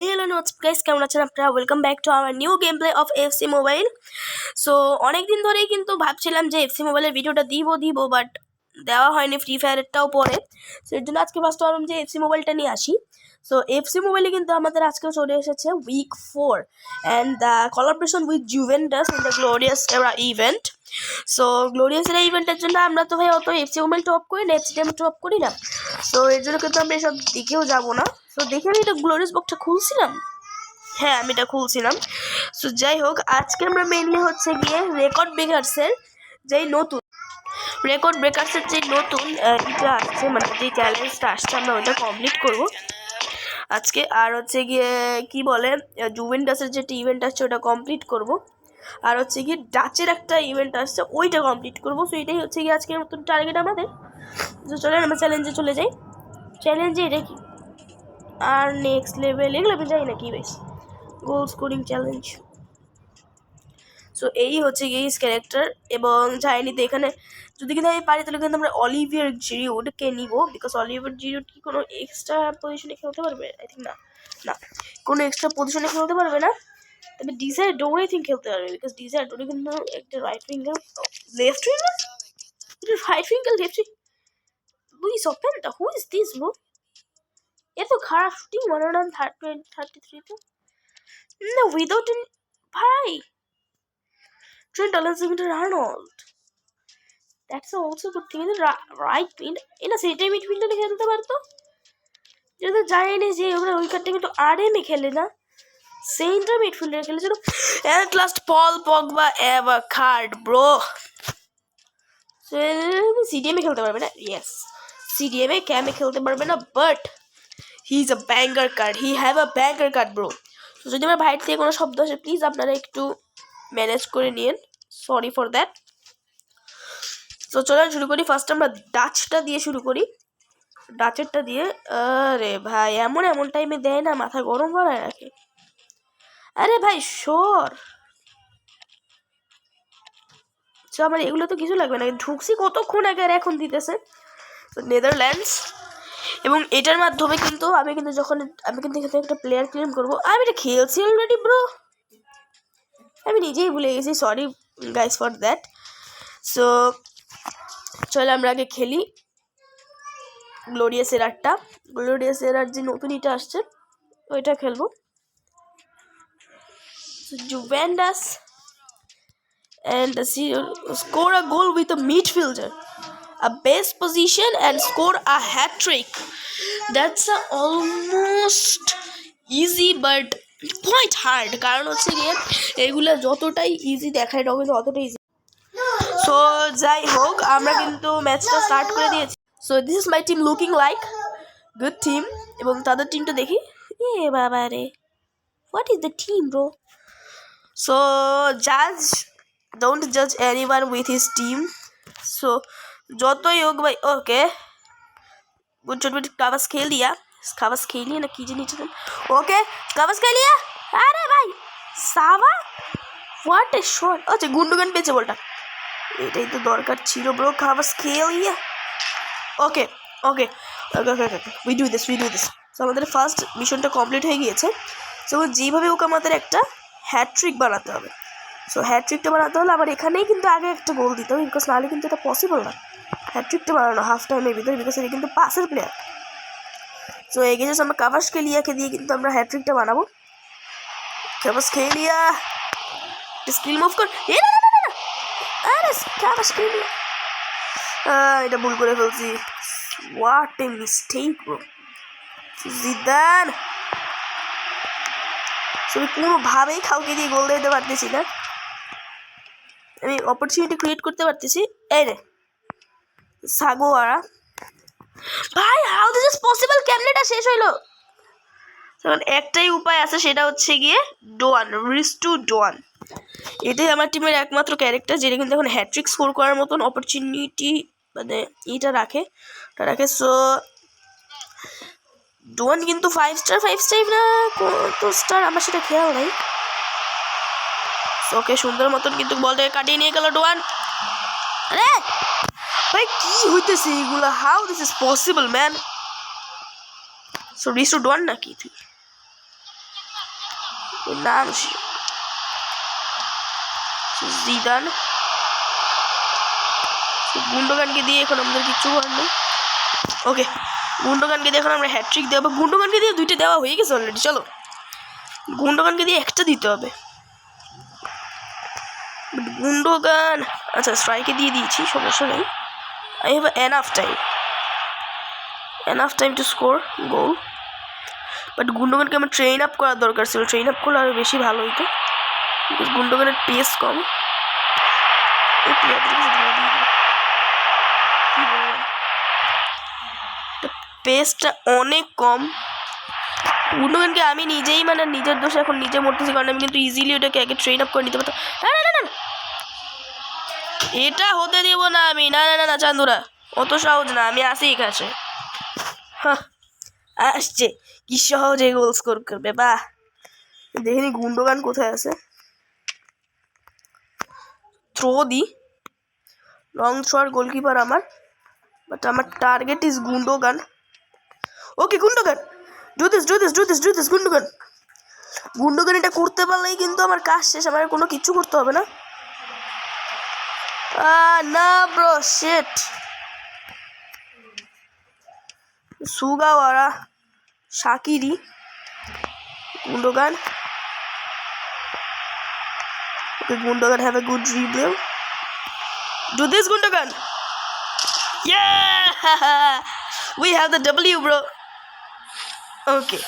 Hello notes guys, কেমন আছেন আপনারা? Welcome back to our new game play of FC mobile. So অনেকদিন ধরেই কিন্তু ভাবছিলাম যে এফসি মোবাইলের ভিডিওটা দিব বাট দেওয়া হয়নি, ফ্রি ফায়ারেরটাও পরে। সো এর জন্য আজকে ফার্স্ট ভাবলাম যে এফসি মোবাইলটা নিয়ে আসি। সো এফসি মোবাইলে কিন্তু আমাদের আজকে চলে এসেছে week 4 and the collaboration with Juventus in the glorious era event. So glorious era ইভেন্টের জন্য আমরা তো ভাই অত এফসি মোবাইল টপ করি না, এফসি আমি টপ করি না। সো এর জন্য কিন্তু আমরা এসব দেখেও যাবো না। সো দেখে আমি এটা গ্লোরিয়াস বক্সটা খুলছিলাম, হ্যাঁ আমি এটা খুলছিলাম। সো যাই হোক, আজকে আমরা মেনলি হচ্ছে গিয়ে রেকর্ড ব্রেকার্সের যেই নতুন এটা আসছে, মানে যে চ্যালেঞ্জটা আসছে আমরা ওইটা কমপ্লিট করব আজকে। আর হচ্ছে গিয়ে কি বলে জুভেন্টাসের যে ইভেন্ট আসছে ওটা কমপ্লিট করব। আর হচ্ছে গিয়ে ডাচের একটা ইভেন্ট আসছে ওইটা কমপ্লিট করব। সো এটাই হচ্ছে গিয়ে আজকের নতুন টার্গেট আমাদের। তো চলেন আমরা চ্যালেঞ্জে চলে যাই। চ্যালেঞ্জে এটা কি আর নেক্সট লেভেল এগুলো আমি যাই না কি বেশ গোল স্কোরিং চ্যালেঞ্জ। সো এই হচ্ছে গেইস ক্যারেক্টার এবং যাইনি তো এখানে যদি কিন্তু আমি পারি তাহলে কিন্তু আমরা অলিভিয়ার জিরুডকে নিব, বিকজ অলিভিয়ার জিরুড কি কোনো এক্সট্রা পজিশনে খেলতে পারবে? আই থিঙ্ক না, কোনো এক্সট্রা পজিশনে খেলতে পারবে না। তবে ডিজায়ার ডোর আই থিঙ্ক খেলতে পারবে, বিকজ ডিজায়ার ডোরে কিন্তু একটা right winger, left winger, right winger, left winger. Luis ওপেনটা, হু ইজ দিস ব্রো? এত খারাপ শুটিং 133 তো না উইদাউট ভাই। Trent Alexander-Arnold. That's also good thing. Right mid এটা সেটাই মিডফিল্ডারে খেলতে পারতো। যেহেতু জানি যে ওরা ওই কার্ডটা কিন্তু আরএমে খেলে না, সেন্টার মিডফিল্ডারে খেলেছিল। At last Paul Pogba ever card bro. সিডিএমে খেলতে পারবে না, ইয়েস সিডিএমে ক্যামে খেলতে পারবে না, but he is a banger card, he have a banger card bro. যদি আমার ভাইয়ের থেকে কোনো শব্দ আসে প্লিজ আপনারা একটু ম্যানেজ করে নিন, সরি ফর দ্যাট। তো চলেন শুরু করি। ফার্স্ট আমরা ডাচটা দিয়ে শুরু করি, ডাচেরটা দিয়ে। আরে ভাই এমন টাইমে দেয় না, মাথা গরম বানায় রাখে। আরে ভাই সর, আমার এগুলো তো কিছু লাগবে না, ঢুকছি কতক্ষণ আগে আর এখন দিতেছে। তো নেদারল্যান্ডস, এবং এটার মাধ্যমে কিন্তু আমি কিন্তু এখানে একটা প্লেয়ার ক্লেম করবো। আমি এটা খেলছি অলরেডি ব্রো, আমি নিজেই ভুলে গেছি, sorry guys for that. So চলে আমরা আগে খেলি গ্লোরিয়াস এরার যে নতুন এটা আসছে ওইটা খেলবো। Juventus and score a goal with a midfielder, a base position and score a hat trick. That's almost easy but quite hard, কারণ হচ্ছে গিয়ে এগুলো যতটাই ইজি দেখায় এটা কিন্তু অতটাই ইজি। সো যাই হোক, আমরা কিন্তু ম্যাচটা স্টার্ট করে দিয়েছি। So this is my team looking like good team, এবং তাদের টিমটা দেখি। এ বাবা রে, what is the team bro? So don't judge anyone with his team. So যতই হোক ভাই, ওকে গুড শট, কাভাসকেলিয়া না কি জানি, ওকে কাভাসকেলিয়া। আরে ভাই সাবা, হোয়াট এ শট। আচ্ছা গুন্ডুগান পেয়েছে বলটা, এটাই তো দরকার ছিল bro. Kvaratskhelia, okay okay okay okay okay we do this. So আমাদের ফার্স্ট মিশনটা কমপ্লিট হয়ে গিয়েছে। সো যেভাবে ওকে আমাদের একটা হ্যাট্রিক বানাতে হবে। সো হ্যাট্রিকটা বানাতে হলে আবার এখানেই কিন্তু আগে একটা গোল দিতে হবে, বিকজ নাহলে কিন্তু এটা পসিবল না হ্যাট্রিকটা বানানো হাফ টাইমের ভিতরে, বিকজ এটা কিন্তু পাসের প্লেয়ার। সো এগিয়ে যাচ্ছে, আমরা কাভাসকেলিয়াকে দিয়ে কিন্তু আমরা হ্যাট্রিকটা বানাবো। কাভাসকেলিয়া স্কিল মুভ কর, আরে কাভাসকেলিয়া, এটা ভুল করে ফেলছি, what a mistake bro. Zidane, আমি কোনোভাবেই কাউকে দিয়ে গোল দিতে পারতেছি না, আমি অপরচুনিটি ক্রিয়েট করতে পারতেছি। এই রে সাগোয়ারা, ভাই হাউ দিস ইজ পসিবল? কেমনেটা শেষ হইলো? তখন একটাই উপায় আছে, সেটা হচ্ছে গিয়ে ডোয়ান, রিস্টু ডোয়ান। এটাই আমার টিমের একমাত্র ক্যারেক্টার যেটা কিন্তু এখন হ্যাট্রিক স্কোর করার মতন অপরচুনিটি, মানে এটা রাখে। সো ডোয়ান কিন্তু 5 স্টার না কত স্টার আমার সেটা খেয়াল নাই। ওকে সুন্দর মতন কিন্তু বলটাকে কাটিয়ে নিয়ে গেল ডোয়ান। আরে ভাই কি হইতেছে এগুলা? How this is possible man? So রিস্টু ডোয়ান নাকি তুই? ওর নাম জিদান। গুন্ডোগানকে দিয়ে এখন আমাদের কিচ্ছু করার নেই। ওকে, গুন্ডোগানকে দিয়ে এখন আমরা হ্যাট্রিক দেবো। গুন্ডোগানকে দিয়ে 2টা দেওয়া হয়ে গেছে অলরেডি। চলো গুন্ডোগানকে দিয়ে 1টা দিতে হবে। গুন্ডোগান আচ্ছা স্ট্রাইকে দিয়ে দিয়েছি, সমস্যা নেই। I have enough time to score goal. But গুন্ডোগানকে আমার ট্রেন আপ করার দরকার ছিল। ট্রেন আপ করলে আরও বেশি ভালো হতো, বিকজ গুন্ডোগানের পেস কম। পেসটা অনেক কম। গুন্ডোগানকে আমি নিজেই মানে নিজের দোষে এখন নিজে মরতেছি, কারণ আমি কিন্তু ইজিলি ওটাকে আগে ট্রেন আপ করে নিতে পারতাম। না, এটা হতে দেব না আমি। না চান্দুরা, অত সহজ না। আমি আসি কাছে। হ্যাঁ আসছে, কি সহজে গোল স্কোর করবে। বাহ, দেখিনি গুন্ডোগান কোথায় আছে। Through the, long thrower goalkeeper আমার, বাট আমার target is Gundogan. Okay Gundogan, do this Gundogan এটা করতে পারলেই কিন্তু আমার কাজ শেষ। আমার কোনো কিছু করতে হবে না। না bro, shit. Sugawara, Shaqiri, Gundogan. Okay, Gundogan have a good dribble. Do this, Gundogan. Yeah, we have the W, bro. Okay,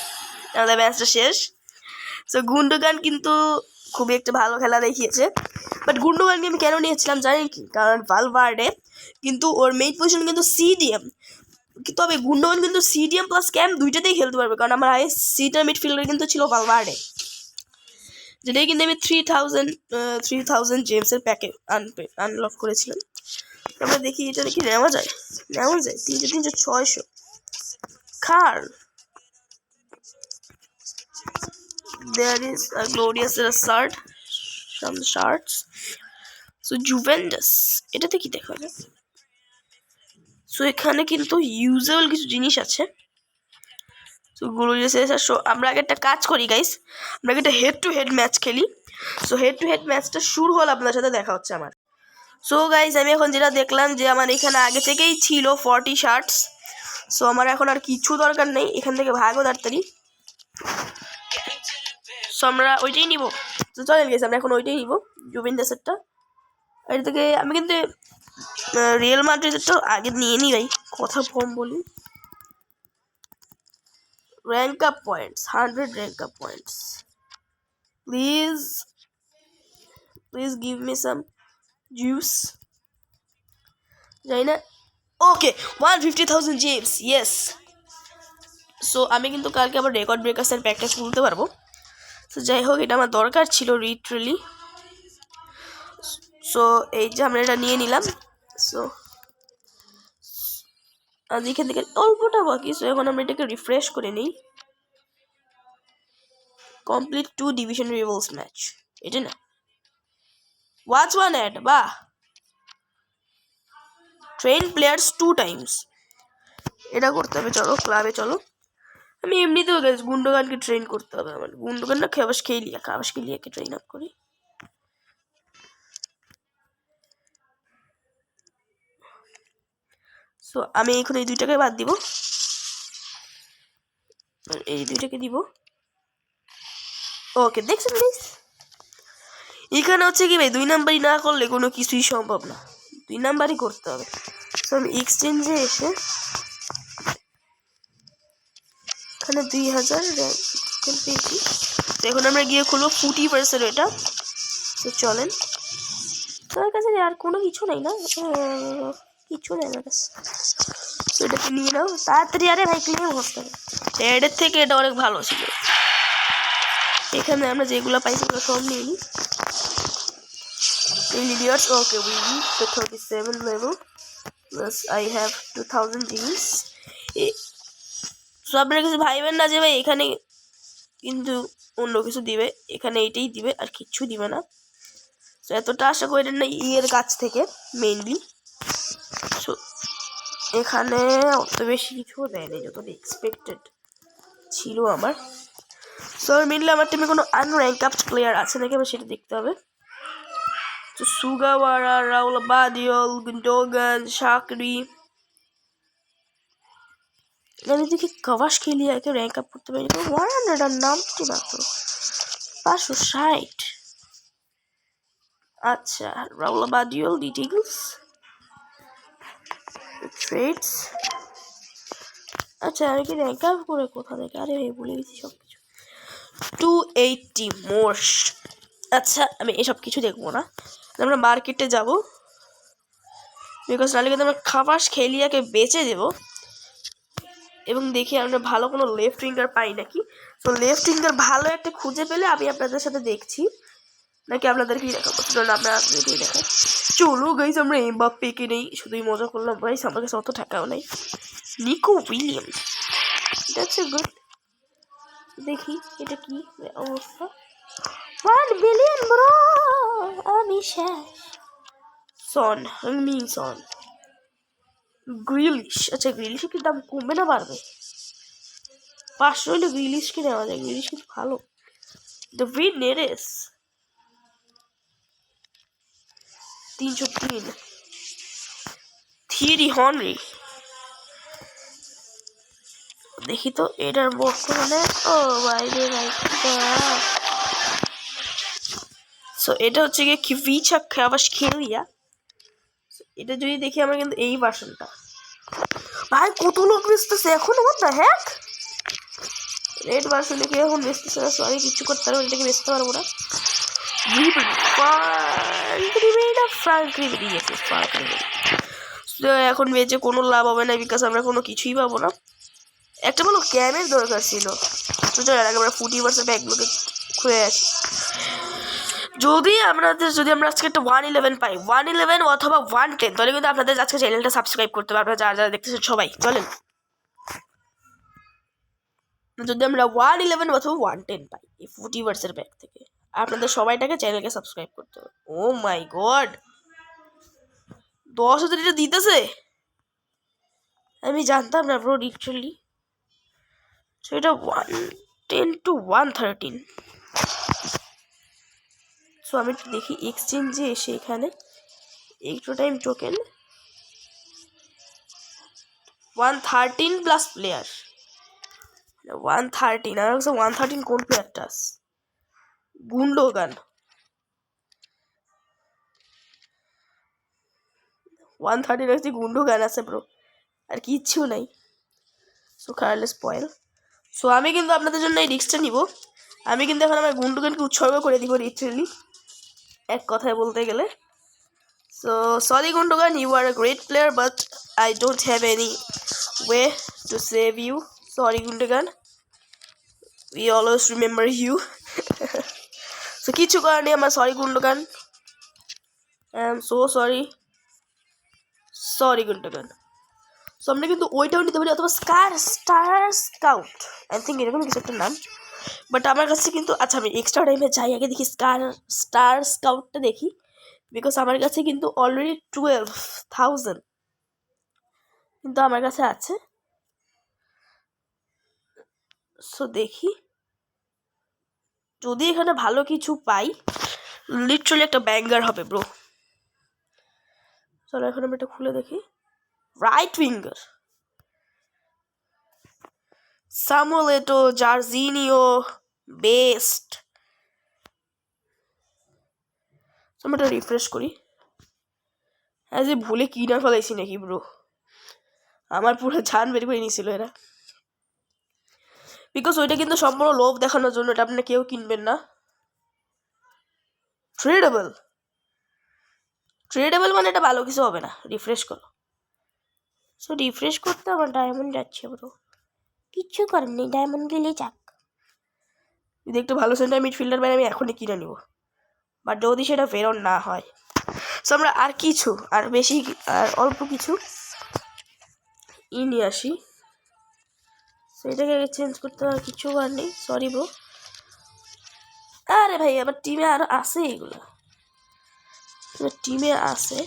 আমাদের ম্যাচটা শেষ। সো গুন্ডোগান কিন্তু খুবই একটা ভালো খেলা দেখিয়েছে। বাট গুন্ডোগানকে আমি কেন নিয়েছিলাম জানেন কি? কারণ ভালভার্ডে কিন্তু ওর মেইন পজিশন কিন্তু সিডিএম, তবে গুন্ডোগান কিন্তু সিডিএম প্লাস ক্যাম্প 2টাতেই খেলতে পারবে, কারণ আমার হাইয়েস্ট সিটার মিডফিল্ডার কিন্তু ছিল ভালভার্ডে, যেটাই কিন্তু আমি 3000 জেমসের প্যাকে আনলক করেছিলাম। আমরা দেখি এটা দেখি নেওয়া যায় 300 খার। There is a glorious shirt, some shirts. So Juventus, এটাতে কি দেখা যায়? সো এখানে কিন্তু ইউজেবল কিছু জিনিস আছে। সো গ্লোরিয়াস সো আমরা আগে একটা কাজ করি গাইস, আমরা আগে একটা হেড টু হেড ম্যাচ খেলি। সো হেড টু হেড ম্যাচটা শুরু হল, আপনার সাথে দেখা হচ্ছে আমার। সো গাইস আমি এখন যেটা দেখলাম যে আমার এখানে আগে থেকেই ছিল 40 শার্টস। সো আমার এখন আর কিছু দরকার নেই, এখান থেকে ভাগও তাড়াতাড়ি। সো আমরা ওইটাই নিব। তো চলেন গেছি, আমরা এখন ওইটাই নিব, জুভেন্টাসেরটা। এটা থেকে আমি কিন্তু রিয়েল মাদ্রিদেরটা আগে নিয়ে নিই ভাই, কথা কম বলি। Rank up points, 100 rank up points. Please give me some juice. যাই না। ওকে 150,000 জেমস, ইয়েস। সো আমি কিন্তু কালকে আবার রেকর্ড ব্রেকার্সের প্যাকটা খুলতে পারবো। তো যাই হোক, এটা আমার দরকার ছিল লিটারালি। সো এই যে আমরা এটা নিয়ে নিলাম। সো আজ এখান থেকে অল্পটা বাকি। সো এখন আমরা এটাকে রিফ্রেশ করে নিই। কমপ্লিট 2 ডিভিশন রিভলস ম্যাচ, এটা না ওয়াচ 1 অ্যাড। বাহ, ট্রেন প্লেয়ার্স 2 টাইমস, এটা করতে হবে। চলো ক্লাবে চলো। আমি এমনিতেও গেছি গুন্ডোগানকে ট্রেন করতে হবে আমার। গুন্ডোগান না খাবাস খেলিয়াকে ট্রেন আপ করি। সো আমি এখন এই 2টাকে বাদ দিব, এই 2টাকে দিব। ওকে দেখছেন প্লিজ, এখানে হচ্ছে কি ভাই 2 নাম্বারই না করলে কোনো কিছুই সম্ভব না, 2 নাম্বারই করতে হবে। সো আমি এক্সচেঞ্জে এসে এখানে 2000 র্যাঙ্ক পেয়েছি। তো এখন আমরা গিয়ে খুলবো 40% এটা। তো চলেন, তোর কাছে আর কোনো কিছু নেই না? কিছু নেই আমার কাছে। তো এটাকে নিয়ে নাও তাড়াতাড়ি। আরে ভাই ক্লেম হচ্ছে এডের থেকে এটা অনেক ভালো ছিল। এখানে আমরা যেগুলো পাইছি ওগুলো সব নিয়ে নিই। Okay we reach the 37 level plus I have 2000 জিনিস। সো আপনারা কিছু ভাইবেন না যে ভাই এখানে কিন্তু অন্য কিছু দিবে, এখানে এইটাই দিবে আর কিচ্ছু দিবে না। সো এতটা আশা করেন না এর কাছ থেকে মেইনলি। সো এখানে অত বেশি কিছু দেয়নি যতটা এক্সপেক্টেড ছিল আমার। সো মেনলি আমার টিমে কোনো আনর্যাঙ্ক আপ প্লেয়ার আছে নাকি আমার সেটা দেখতে হবে। তো সুগাওয়ারা, রাউল বাদিওল, গুন্ডোগান, শাকরি, আমি দেখি কভাস খেলিয়ে একে র্যাঙ্ক আপ করতে পারি 100 আর নাম তো মাত্র 560। আচ্ছা রাউল বাদিওল, ডিটেইলস, ট্রেডস। আচ্ছা আমি কি র্যাঙ্ক আপ করে কোথা থেকে, আরে ভাই ভুলে গেছি সব কিছু। 280 মোর্স। আচ্ছা আমি এসব কিছু দেখবো না, আমরা মার্কেটে যাব, বিকজ নাহলে কিন্তু আমরা খাবাস খেলিয়াকে বেচে দেবো এবং দেখি আমরা ভালো কোনো লেফট উইঙ্গার পাই নাকি। তো লেফট উইঙ্গার ভালো একটা খুঁজে পেলে আমি আপনাদের সাথে দেখছি, নাকি আপনাদেরকেই দেখাবো। চলুন আমরা আপনাদেরকেই দেখাই। চলো গাইস আমরা এমবাপ্পেকে নেই, শুধুই মজা করলাম গাইস, আমার কাছে অত টাকাও নেই। Nico Williams, that's a good. দেখি এটা কি অবস্থা। 1 বিলিয়ন ব্রো, আমি শেষ। সন, সন, গ্রিলিশ। আচ্ছা গ্রিলিশের কি দাম কমবে না বাড়বে? 500 হলে গ্রিলিশকে নেওয়া যায়, গ্রিলিশ কিন্তু ভালো। David Neres 303, Thierry Henry. দেখি তো এটার বর্তমানে, ও বাইরে সো এটা হচ্ছে গিয়ে কিভিচা খাবাস খেলিয়া। এটা যদি দেখি আমরা কিন্তু এই ভার্সনটা, ভাই কত লোক বেচতেছে এখন, আমার না হ্যাঁ রেড ভার্সনে কি এখন বেচতেছে না, সরি কিছু করতে পারবো, এটাকে বেচতে পারবো না। এখন বেচে কোনো লাভ হবে না, বিকজ আমরা কোনো কিছুই পাবো না। একটা বলো ক্যামের দরকার ছিল, তো চল আগে আমরা ফুটিভার্সের ব্যাগগুলোকে খুঁজে আসি। যদি আমরা আজকে একটা 111 পাই, 111 অথবা 110, তাহলে কিন্তু আপনাদের আজকে চ্যানেলটা সাবস্ক্রাইব করতে পারবে, যারা যারা দেখতেছেন সবাই চলেন। যদি আমরা 111 অথবা 110 পাই এই ফুটিভার্সের ব্যাগ থেকে, আপনাদের সবাইটাকে চ্যানেলকে সাবস্ক্রাইব করতে হবে। ও মাই গড 10,000 এটা দিতেছে, আমি জানতাম না ব্রো লিটারালি। সো এটা 110 to 113। সো আমি একটু দেখি এক্সচেঞ্জে এসে, এখানে একটু টাইম টোকেন 113 প্লাস প্লেয়ার 113, আর 113 কোন প্লেয়ারটা? গুন্ডোগান 113 আছে, গুন্ডোগান আছে ব্রো, আর কিচ্ছু নাই। So Carles পয়েল। সো আমি কিন্তু আপনাদের জন্য এই রিস্কটা নিব, আমি কিন্তু এখন আমার গুন্ডোগানকে উৎসর্গ করে দিব লিটারালি, এক কথায় বলতে গেলে। So sorry Gundogan, you are a great player but I don't have any way to save you. Sorry Gundogan, we always remember you. So কিছু করার নেই আমার, sorry Gundogan, I am so sorry, sorry Gundogan. So আমরা কিন্তু ওইটাও নিতে পারি, অথবা স্টার স্কাউট, আই থিঙ্ক এরকম কিছু একটা নাম। বাট আমার কাছে কিন্তু, আচ্ছা আমি এক্সট্রা টাইমে যাই, আগে দেখি স্টার স্কাউটটা দেখি, বিকজ আমার কাছে কিন্তু অলরেডি 12,000 কিন্তু আমার কাছে আছে। সো দেখি যদি এখানে ভালো কিছু পাই, লিটারালি একটা ব্যাঙ্গার হবে ব্রো। চলো এখন আমি এটা খুলে দেখি। রাইট উইঙ্গার সামুয়েল এটো, জার্জিনিও, বেস্ট। আমি এটা রিফ্রেশ করি। হ্যাঁ যে ভুলে কিনা ফেলাইছি নাকি ব্রো, আমার পুরো জান বের করে নিয়েছিল এরা, বিকজ ওইটা কিন্তু সম্পূর্ণ লোভ দেখানোর জন্য, এটা আপনারা কেউ কিনবেন না। ট্রেডেবল মানে এটা ভালো কিছু হবে না, রিফ্রেশ করো। সো রিফ্রেশ করতে আমার ডায়মন্ড যাচ্ছে ব্রো, কিচ্ছু করার নেই, ডায়মন্ড গেলেই যাক। যদি একটু ভালো সেন্টার মিডফিল্ডার বাইরে আমি এখনই কিনে নিব, বাট যদি সেটা ফেরন না হয়। সো আমরা আর কিছু, আর বেশি, আর অল্প কিছু নিয়ে আসি। সেটাকে চেঞ্জ করতে আর কিছু আর নেই, সরি ব্রো। আরে ভাই আমার টিমে আর আছে, এগুলো টিমে আছে,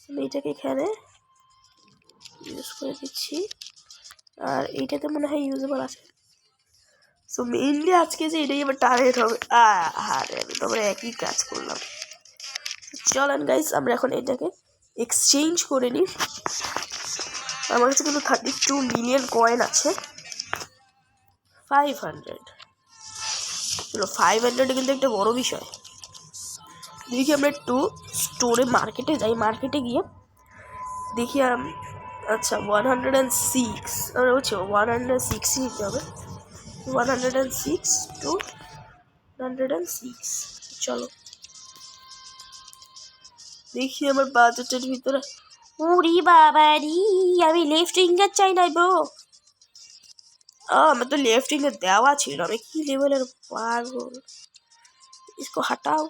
আমি এটাকে এখানে ইউজ করে দিচ্ছি, আর এইটাতে মনে হয় ইউজেবল আছে। সো মেইনলি আজকে যে এটাই আমার টার্গেট হবে। আরে আমি তো একই কাজ করলাম। চলেন গাইস আমরা এখন এটাকে এক্সচেঞ্জ করে নিই। আমার কাছে কিন্তু 32 মিলিয়ন কয়েন আছে। 500 চলো 500 কিন্তু একটা বড় বিষয়। দেখি আমরা একটু স্টোরে মার্কেটে যাই, মার্কেটে গিয়ে দেখি আচ্ছা 106 হচ্ছে 106 নিতে হবে। 106 টু 106 চলো দেখি আমার বাজেটের ভিতরে। উরি বাবারি আমি লেফট ফিঙ্গার চাই না ব্রো। আমার তো লেফট ফিঙ্গার দেওয়া ছিল, আমি কি লেভেলের পাগল। इसको हटाओ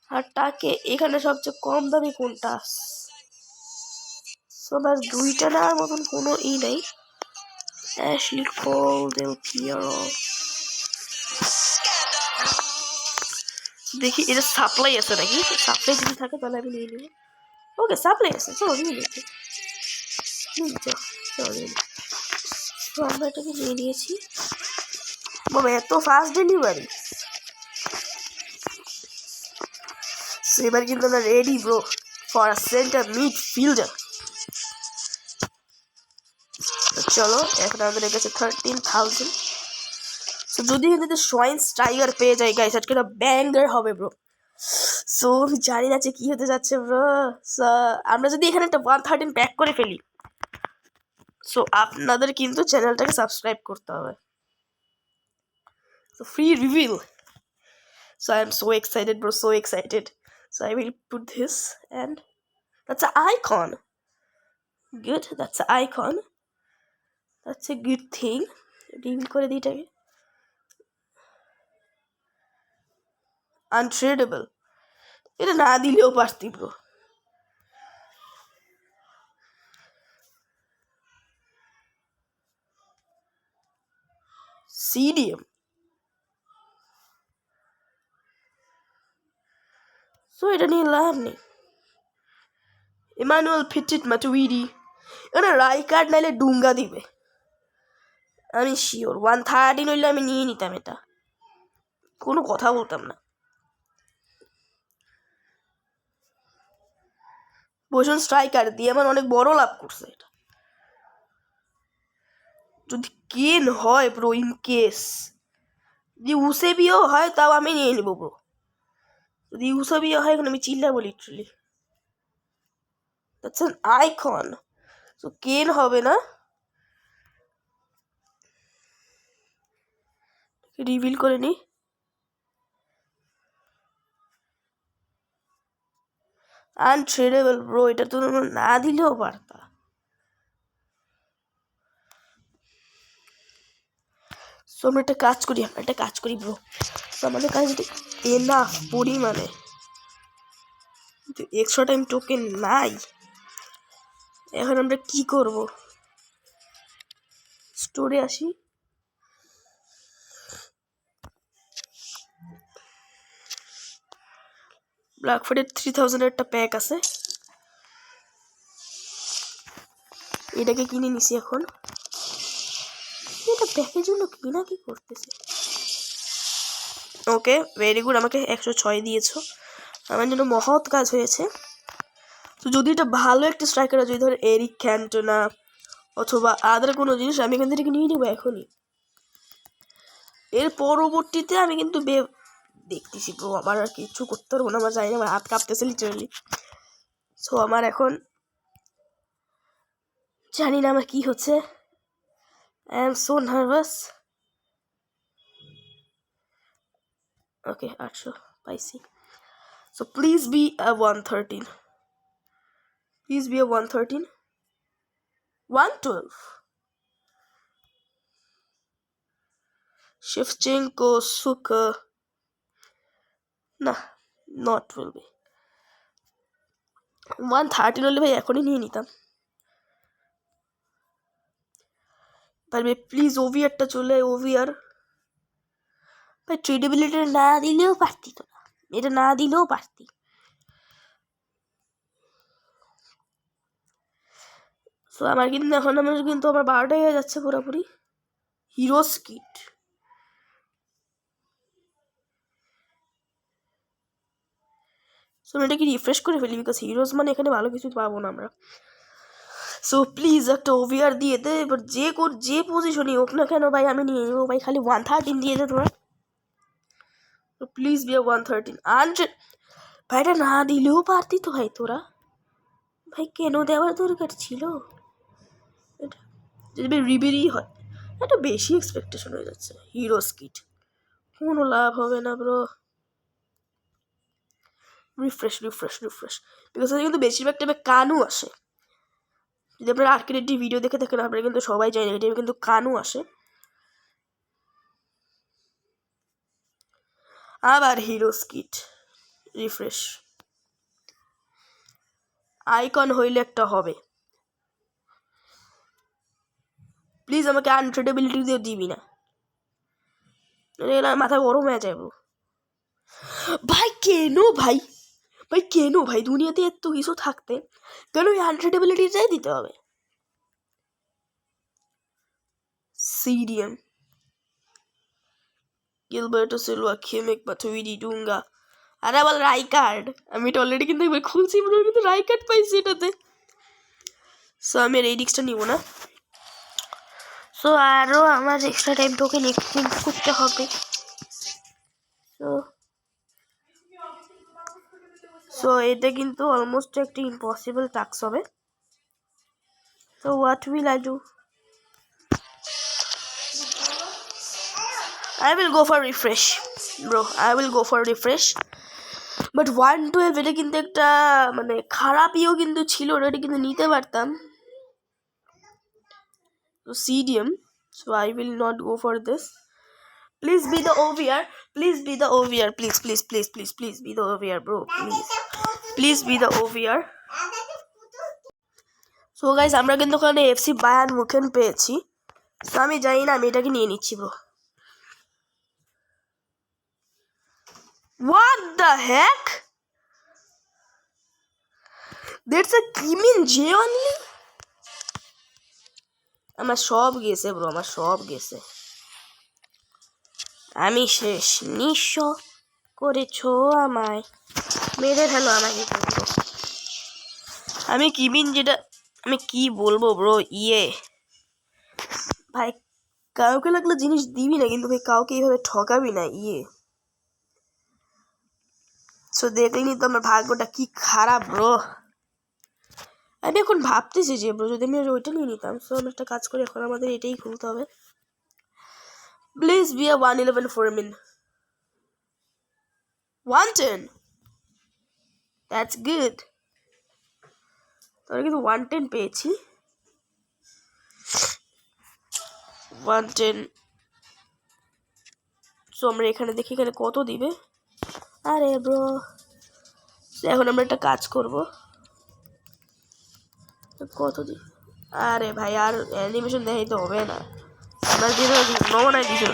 हटा के এখানে সবচেয়ে কম দামি কোনটা? সবার দুইটা নেওয়ার মতন কোনো নেই। অ্যাশলি কোল দেল পিয়ারো দেখি এটা সাপ্লাই আছে নাকি, সাপ্লাই যদি থাকে তাহলে আমি নিয়ে নেব। ওকে সাপ্লাই আছে, চলো নিয়ে নিচ্ছি। তো আমরা এটাকে নিয়ে নিয়েছি। বাবা এত ফাস্ট ডেলিভারি। এবার কিন্তু আমরা ready bro for a centre mid fielder. চলো এখন আমাদের কাছে 13,000। সো যদি এখানে সোয়াইন স্ট্রাইকার পেয়ে যায় গাইস আজকে একটা ব্যাঙ্গার হবে ব্রো। সো আমি জানি না যে কি হতে যাচ্ছে ব্রো। সো আমরা যদি এখানে একটা 113 প্যাক করে ফেলি, সো আপনাদের কিন্তু চ্যানেলটাকে সাবস্ক্রাইব করতে হবে। So free reveal. So I am so excited bro, so excited. So I will put this and that's a icon. Good, that's a icon, that's a good thing. Reveal করে দিই এটাকে। Untradeable, এটা না দিলেও পারতি bro. CDM, so এটা নিয়ে লাভ নেই। ইমানুয়েল পিটিট মাটুইডি, এখানে রাইকার্ড নাইলে ডুঙ্গা দিবে আমি শিওর। 113 হইলে আমি নিয়ে নিতাম, এটা কোনো কথা বলতাম না। পজিশন স্ট্রাইকার দিয়ে আমার অনেক বড় লাভ করছে এটা। যদি কেন হয় ব্রো, ইন কেস যদি উসেবিও হয় তাও আমি নিয়ে নিব ব্রো। যদি উসেবিও হয় এখন আমি চিল্লাবো literally. That's an icon. So কেন হবে না, রিভিল করে নি। আনট্রেডেবল ব্রো, এটা তো না দিলেও পারতা। সো আমরা একটা কাজ করি ব্রো। তো আমাদের কাছে যদি এনাফ পরিমাণে এক্সট্রা টাইম টোকেন নাই, এখন আমরা কি করব? স্টোরে আসি, ব্ল্যাকফোর্ডের 3000 একটা প্যাক আছে, এটাকে কিনে নিছি। এখন এটা প্যাকের জন্য কিনা কি করতেছে। ওকে ভেরি গুড, আমাকে 106 দিয়েছো, আমার জন্য মহৎ কাজ হয়েছে। তো যদি এটা ভালো একটা স্ট্রাইকার হয়, যদি ধর এরিক ক্যান্টোনা অথবা আদার কোনো জিনিস, আমি এখান থেকে নিয়ে নেবো এখনই। এর পরবর্তীতে আমি কিন্তু দেখতেছি ব্রো, আমার আর কিছু করতে পারবো না, আমার জানি না, আমার হাত কাঁপতেছে লিটারালি। সো আমার এখন জানি না আমার কি হচ্ছে। I am so nervous. Okay 800 পাইছি। So please be a 113, please be a 113, 112 Shevchenko, Suka, না নট উইল বি 113 হলে ভাই এখনই নিয়ে নিতাম। পারবে প্লিজ ওভিআরটা চলে, ওভিআর ভাই ট্রেডেবিলিটি না দিলেও পারতি, তো না এটা না দিলেও পারতি। সো আমার কিন্তু এখন আমার 12টা হয়ে যাচ্ছে পুরোপুরি। Heroes kit. সো এটাকে রিফ্রেশ করে ফেলি, বিকজ হিরোজ মানে এখানে ভালো কিছু পাবো না আমরা। সো প্লিজ একটা ওভিআর দিয়ে দে, এবার যে পজিশনই হোক না কেন ভাই আমি নিয়ে নেবো ভাই, খালি 113 দিয়ে দে তোরা। তো প্লিজ বি 113 100 ভাইটা না দিলেও পারতি তো ভাই তোরা, ভাই কেন দেওয়ার দরকার ছিল এটা? যদি ভাই রিবেরি হয় এটা বেশি এক্সপেকটেশন হয়ে যাচ্ছে। হিরোস কিট কোনো লাভ হবে না ব্রো। রিফ্রেশ বিকজ কিন্তু বেশিরভাগ টাইমে কানু আসে। যদি আপনারা আর্কিডের ভিডিও দেখে থাকেন আপনারা কিন্তু সবাই জানেন এটা কিন্তু কানু আসে। আবার হিরোস কিট রিফ্রেশ। আইকন হইলে একটা হবে। প্লিজ আমাকে আনট্রেডেবিলিটি দিয়ে দিবি না, মাথা গরম হয়ে যাবো ভাই। কেন ভাই দুনিয়াতে এত কিছু থাকতে কেন ওই আনট্রেডেবিলিটিটাই দিতে হবে? সিডিএম গিলবার্টো সিলভা, খেমেক মাথুইডি, ডুঙ্গা, আর আবার রাইকার্ড। আমি এটা অলরেডি কিন্তু একবার খুলছি বলে কিন্তু রাইকার্ড পাইছি এটাতে। সো আমি আর এই ডিস্কটা নিব না। সো আরও আমার এক্সট্রা টাইম টোকেন এক্সচেঞ্জ করতে হবে। সো এটা কিন্তু অলমোস্ট একটা ইম্পসিবল টাস্ক হবে। তো what will I do? I will go for refresh bro, I will go for refresh, but 112 এটা কিন্তু একটা মানে খারাপইও কিন্তু ছিল, এটা কিন্তু নিতে পারতাম। So CDM, so I will not go for this. Please be the OVR, please be the OVR, please be the OVR bro, please be the OVR. So guys আমরা কিন্তু ওখানে FC বায়ার্ন মুখেন পেয়েছি। তো আমি জানি না, আমি এটাকে নিয়ে নিচ্ছি bro. What the heck? That's a Kim Min Jae only? আমার সব গেছে ব্রো, আমার সব গেছে। আমি শেষ, নিঃস্ব করেছো আমায়, মেরে ফেলো আমাকে। আমি কিমিন যেটা আমি কি বলবো ব্রো, ভাই কাউকে লাগলে জিনিস দিবি না, কিন্তু ভাই কাউকে এইভাবে ঠকাবি না। সো দেখলিনি তো আমার ভাগ্যটা কি খারাপ ব্রো। আমি এখন ভাবতেছি যে ব্রো যদি আমি ওইটা নিয়ে নিতাম। সো আমি একটা কাজ করি, এখন আমাদের এটাই খুলতে হবে। Please be a 111 ফোরমিন 110, that's good. তাহলে কিন্তু 110 পেয়েছি। 110। সো আমরা এখানে দেখি এখানে কত দিবে। আরে ব্রো এখন আমরা একটা কাজ করব, কত দিই? আরে ভাই আর অ্যানিমেশন দেখাই তো হবে না, আমার যেটা নমনায় দিছিল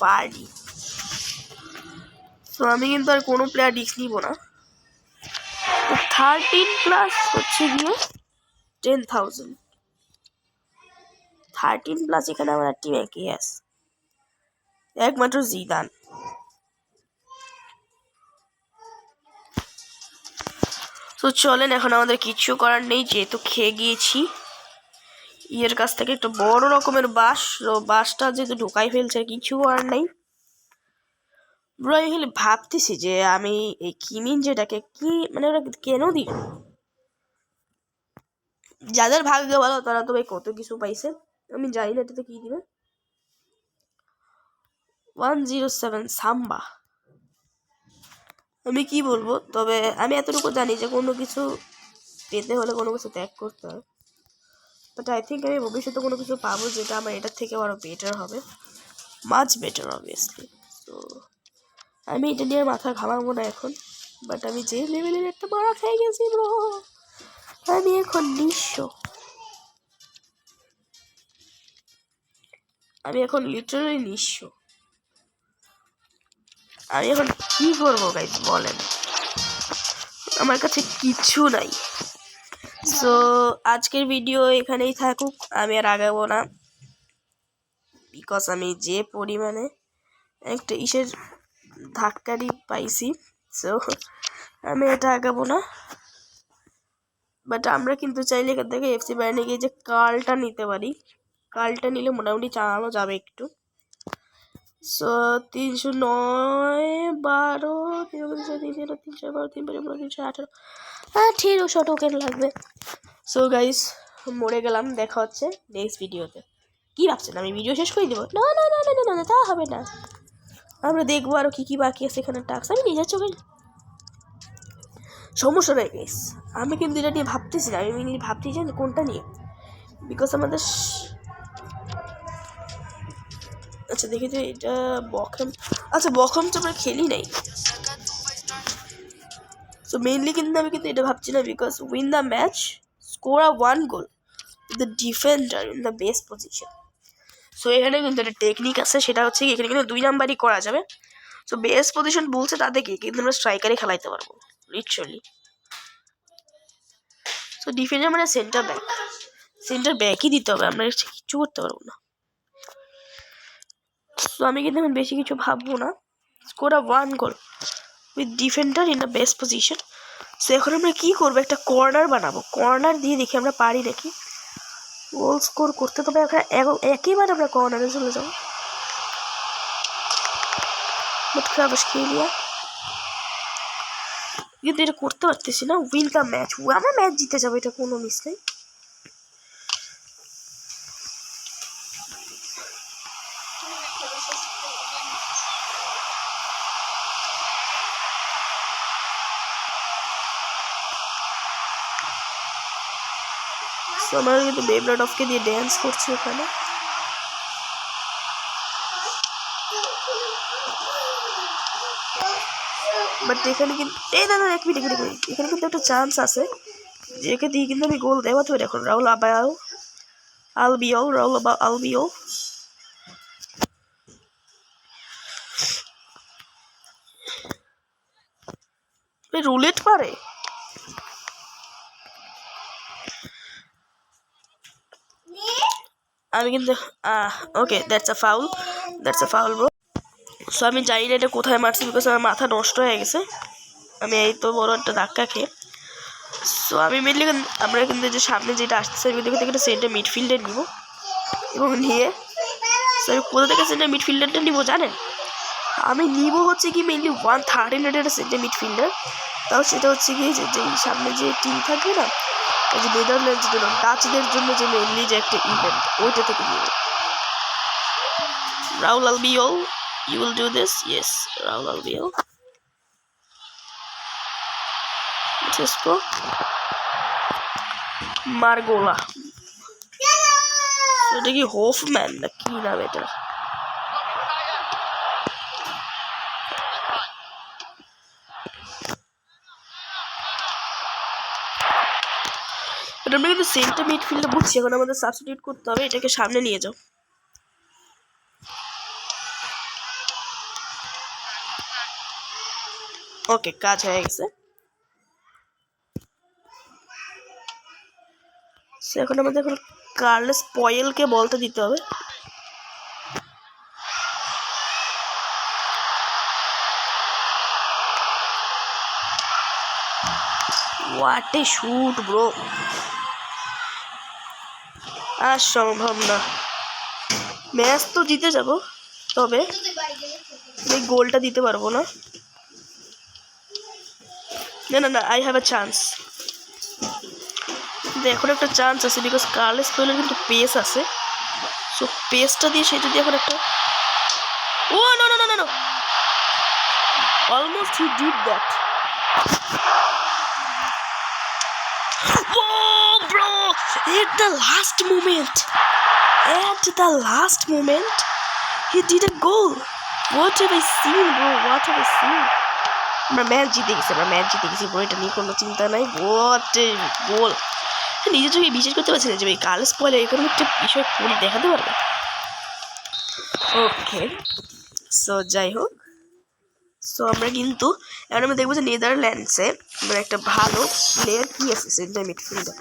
বাড়ি। তো আমি কিন্তু আর কোনো প্লেয়ার রিস্ক নিব না। 13+ হচ্ছে গিয়ে 10,000, 13+ এখানে আমার টিমে কে আছে? একমাত্র জিদান। তো চলেন, এখন আমাদের কিচ্ছু করার নেই, যেহেতু খেয়ে গিয়েছি ইয়ের কাছ থেকে একটা বড় রকমের বাসটা যেহেতু ঢুকাই ফেলছে, কিছু করার নেই ব্রো। আমি খালি ভাবতেছি যে আমি এই কিমিন যেটাকে কি মানে ওরা কেন দিল? যাদের ভাগ্য ভালো তারা তো ভাই কত কিছু পাইছে, আমি জানি না এটাতে কি দিবে। 107 সাম্বা। আমি কি বলবো, তবে আমি এতটুকু জানি যে কোনো কিছু পেতে হলে কোনো কিছু ত্যাগ করতে হয়। বাট আই থিঙ্ক আমি ভবিষ্যতে কোনো কিছু পাবো যেটা আমার এটার থেকে আরও বেটার হবে, মাচ বেটার অবভিয়াসলি। তো আমি এটা নিয়ে মাথা ঘামাবো না এখন। বাট আমি যে লেভেলের একটা মারা খেয়ে গেছি ব্রো, আমি এখন নিঃস্ব। আমি এখন লিটারালি নিঃস্ব। আমি এখন কি করবো গাইস বলেন? আমার কাছে কিচ্ছু নাই। সো আজকের ভিডিও এখানেই থাকুক, আমি আর আগাবো না, বিকজ আমি যে পরিমাণে একটা ইসের ধাক্কারি পাইছি, সো আমি এটা আগাবো না। বাট আমরা কিন্তু চাইলে এখান থেকে এফসি বায়ার্নে গিয়ে যে কার্লটা নিতে পারি, কার্লটা নিলে মোটামুটি চালানো যাবে একটু। সো 309, 12, 312, 318, হ্যাঁ 1300 টোকেন লাগবে। সো গাইস, মরে গেলাম, দেখা হচ্ছে নেক্সট ভিডিওতে। কি ভাবছেন আমি ভিডিও শেষ করে দেবো? না না না না না না, তা হবে না, আমরা দেখবো আরও কী কী বাকি আছে এখানে টাস্ক, আমি নিজের চোখে সমস্যা নেই গাইস। আমি কিন্তু এটা নিয়ে ভাবতেছি না, আমি মেনলি ভাবতেছি যে কোনটা নিয়ে, বিকজ আমাদের আচ্ছা দেখি যে এটা বকম, আচ্ছা বকম তো আমরা খেলি নাই। সো মেইনলি কিন্তু আমি কিন্তু এটা ভাবছি না, because win the match, score a 1 goal, the defender in the best position. So এখানে কিন্তু একটা টেকনিক আছে, সেটা হচ্ছে এখানে কিন্তু 2 নাম্বারই করা যাবে। সো বেস্ট পজিশন বলছে তাদেরকে কিন্তু আমরা স্ট্রাইকারে খেলাইতে পারবো লিটারালি। সো ডিফেন্ডার মানে সেন্টার ব্যাকই দিতে হবে, আমরা কিচ্ছু করতে পারবো না। সো আমি কিন্তু এখন বেশি কিছু ভাববো না, score a 1 goal with defender in the best position. So এখন আমরা কী করবো, একটা কর্নার বানাবো, কর্নার দিয়ে দেখি আমরা পারি নাকি গোল স্কোর করতে। তবে একেবারে আমরা কর্নারে চলে যাবো, কিন্তু এটা করতে পারতেছি না। উইন দ্য ম্যাচ, আমরা ম্যাচ জিতে যাবো, এটা কোনো মিস নেই। আমরা কিন্তু বেবলাডফকে দিয়ে ড্যান্স করছি ওখানে। বাট এখানে কিন্তু এই না না এক মিনিট, এখানে কিন্তু একটা চান্স আছে যেকে দিয়ে কিন্তু আমি গোল দেওয়া তো। এখন রাহুল আলবিও রুলেট পারে। আমি কিন্তু okay, that's a foul bro. So আমি জানি না এটা কোথায় মারছি, বিকজ আমার মাথা নষ্ট হয়ে গেছে, আমি এই তো বড় একটা ধাক্কা খেয়ে। সো আমি মেনলি আমরা কিন্তু যে সামনে যেটা আসতেছে আমি কিন্তু একটা সেন্টার মিডফিল্ডার নিব, এবং নিয়ে সো আমি কোথা থেকে সেন্টার মিডফিল্ডারটা নিব জানেন? আমি নিব হচ্ছে কি মেনলি 130 রেটের সেন্টার মিডফিল্ডার। তাও সেটা হচ্ছে কি যে সামনে যে টিম থাকবে না, ওই যে নেদারল্যান্ডসের জন্য, ডাচদের জন্য যে মেনলি যে একটা ইভেন্ট, ওইটা থেকে নিব। Rahul আলবিও, you will do this? Yes, Raul Albiol. Let's go. Margola. এটা কি হোফম্যান না কি নাম এটা? এটা আমরা কিন্তু সেন্টার মিডফিল্ডে বুঝছি, এখন আমাদের সাবস্টিটিউট করতে হবে, এটাকে সামনে নিয়ে যাও। ওকে, কাজ হয়ে গেছে। এখন আমাদের এখন কার্লেস পয়েলকে বলতে দিতে হবে। হোয়াট এ শুট ব্রো, আর সম্ভব না। ম্যাচ তো জিতে যাব, তবে এই গোলটা দিতে পারবো না। না না না, আই হ্যাভ আ চান্স, এখন একটা চান্স আছে, বিকজ কার্লেস পয়েলের কিন্তু পেস আছে। সো পেসটা দিয়ে সেটা দিয়ে এখন একটা, oh no no no no no, almost he did that. Oh bro, at the last moment he did a goal. What have I seen bro, what have I seen? আমরা match জিতে গেছি বলে এটা নিয়ে কোনো চিন্তা নাই। হোয়াট এ গোল, নিজের চোখে বিশ্বাস করতে পারছি না যে ভাই কার্লেস পয়েল এরকম একটা বিষয় করে দেখাতে পারবে। ওকে, সো যাই হোক, সো আমরা কিন্তু এখন আমরা দেখবো যে নেদারল্যান্ডসে আমরা একটা ভালো প্লেয়ার কি আছে সেন্টার মিডফিল্ডার।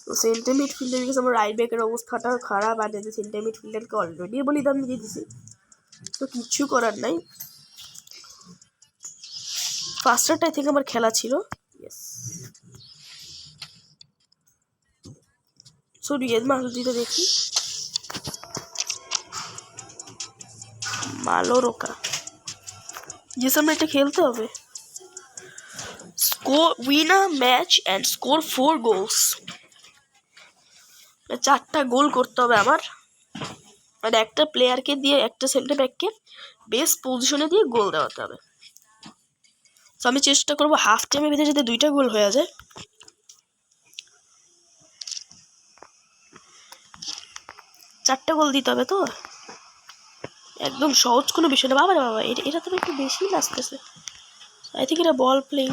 তো সেন্টার মিডফিল্ডার বিকজ আমার রাইট ব্যাকের অবস্থাটা খারাপ, আর যে সেন্টার মিডফিল্ডারকে অলরেডি বলিদান দিয়ে দিছি, তো কিচ্ছু করার নাই। ফার্স্টারটাই থেকে আমার খেলা ছিল, ইয়েস। সো রিয়েল মালদিটা দেখি, মালোরোকা, যে আমরা এটা খেলতে হবে। Score win a match and score 4 goals, 4টা গোল করতে হবে আমার, আর একটা প্লেয়ারকে দিয়ে, একটা সেন্টার ব্যাককে বেস্ট পজিশনে দিয়ে গোল দেওয়াতে হবে। তো আমি চেষ্টা করবো হাফ টাইমের ভিতরে যাতে 2টা গোল হয়ে যায়। চারটা গোল দিতে হবে, তো একদম সহজ কোনো বিষয় না। বাবা রে বাবা, এটা তো একটু বেশি লাগতেছে। আই থিঙ্ক এটা বল প্লেইং,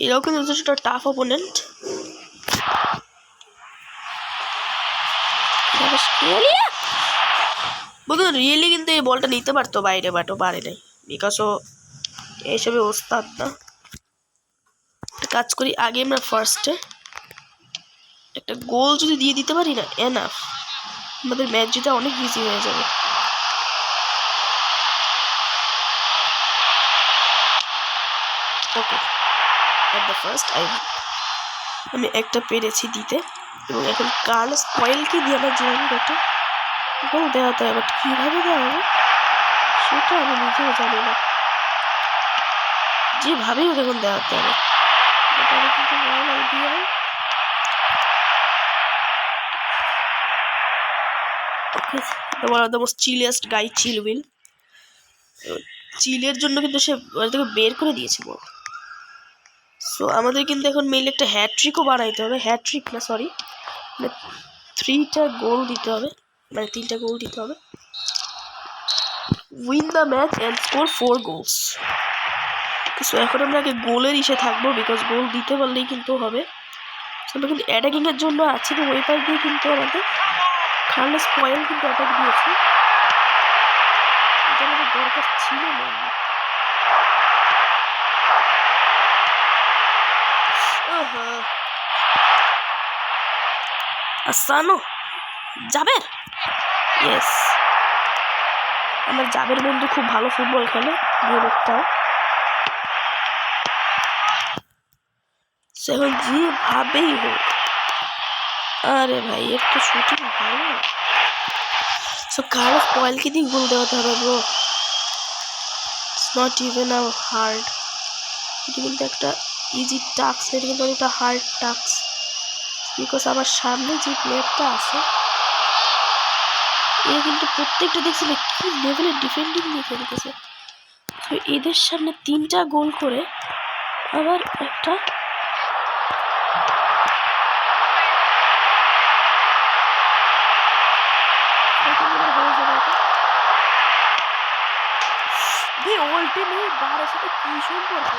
এরাও কিন্তু যথেষ্ট টাফ অপোনেন্ট। বলুন রিয়েলি কিন্তু এই বলটা নিতে পারতো বাইরে, বাট ও পারে নাই বিকজ ও এইসবে ওস্তাদ না। কাজ করি, আগে আমরা ফার্স্টে একটা গোল যদি দিয়ে দিতে পারি না, এনাফ, আমাদের ম্যাচ জিতা অনেক ইজি হয়ে যাবে। ওকে, অ্যাট দ্য ফার্স্ট আমি একটা পেরেছি দিতে, এবং এখন কার্লোস কয়েলকে দিয়ে আমার জীবনে একটা গোল দেওয়াতে হবে। বাট কীভাবে দেওয়া হবে সেটা আমি নিজেও জানি না, যেভাবেই ওকে এখন দেওয়াতে হবে। আমি কিন্তু idea, one of the most chilliest guy, চিলউইল। চিলের জন্য কিন্তু সে থেকে বের করে দিয়েছে বল। সো আমাদের কিন্তু এখন মেইনলি একটা হ্যাট্রিকও বানাইতে হবে, হ্যাট্রিক না সরি, মানে 3টা গোল দিতে হবে, মানে 3টা গোল দিতে হবে। Win the match and score 4 goals. So এখন আমরা আগে গোলের ইসে থাকবো, বিকজ গোল দিতে পারলেই কিন্তু হবে। আমরা কিন্তু অ্যাটাকিংয়ের জন্য আছি, তো ওই পাশ দিয়ে কিন্তু আমাদের কার্লোস কয়েল কিন্তু অ্যাটাক দিয়েছে, এটা আমাদের দরকার ছিল না। আসানো জাবের, ইয়েস, আমার জাবের বন্ধু খুব ভালো ফুটবল খেলে, গেমটাও এখন যেভাবেই হোক। আরে ভাই এর তো শুটিং ভালো। সো কার্লোস কয়েলকে দিয়ে গোল দেওয়াতে হবে bro, it's not even a hard, এটা কিন্তু একটা ইজি টাস্ক, এটা কিন্তু একটা হার্ড টাস্ক, বিকজ আমার সামনে যে প্লেয়ারটা আছে এ কিন্তু প্রত্যেকটা দেখছিলে কি লেভেলের ডিফেন্ডিং দিয়ে খেলতেছে। তো এদের সামনে 3টা গোল করে আবার একটা অল্টিমেট বারের সাথে কি সম্পর্ক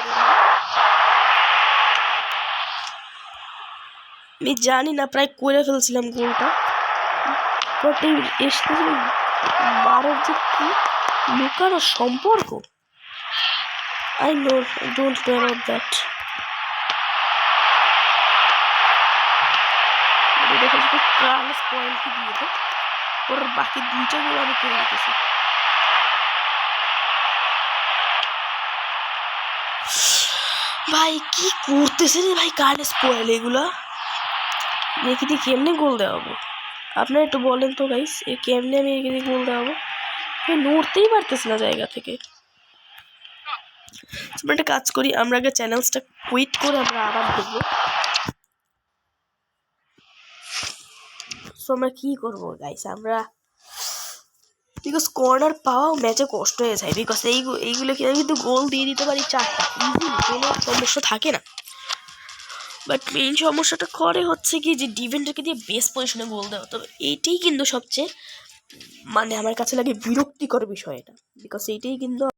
আমি জানি না, প্রায় করে ফেলছিলাম গোলটা, বাট এই বারের যে কি লুকানো সম্পর্ক, I don't know about that. দেখো যদি কার্লোস কয়েলকে দিয়ে দেয়, ওর বাকি 2টা গোল আমি করে দিতেছি। ভাই কি করতেছে রে ভাই কার্লোস কয়েল, এগুলা দেখি দিয়ে কেমনে গোল দেওয়াবো, আপনারা একটু বলেন তো গাইস, এ কেমনে আমি এখানে গোল দেওয়াবো, নড়তেই পারতেছি না জায়গা থেকে। আমরা একটা কাজ করি, আমরা আগে চ্যানেলসটা কুইট করে আমরা আবার দেখবো। সো আমরা কি করবো গাইস, আমরা বিকজ কর্নার পাওয়াও ম্যাচে কষ্ট হয়ে যায়, বিকজ এইগুলো কিন্তু গোল দিয়ে দিতে পারি 4টা, কোনো সমস্যা থাকে না। বাট মেইন সমস্যাটা করে হচ্ছে কি যে ডিফেন্ডারকে দিয়ে বেস্ট পজিশনে গোল দেওয়া, তবে এইটাই কিন্তু সবচেয়ে মানে আমার কাছে লাগে বিরক্তিকর বিষয় এটা, বিকজ এইটাই কিন্তু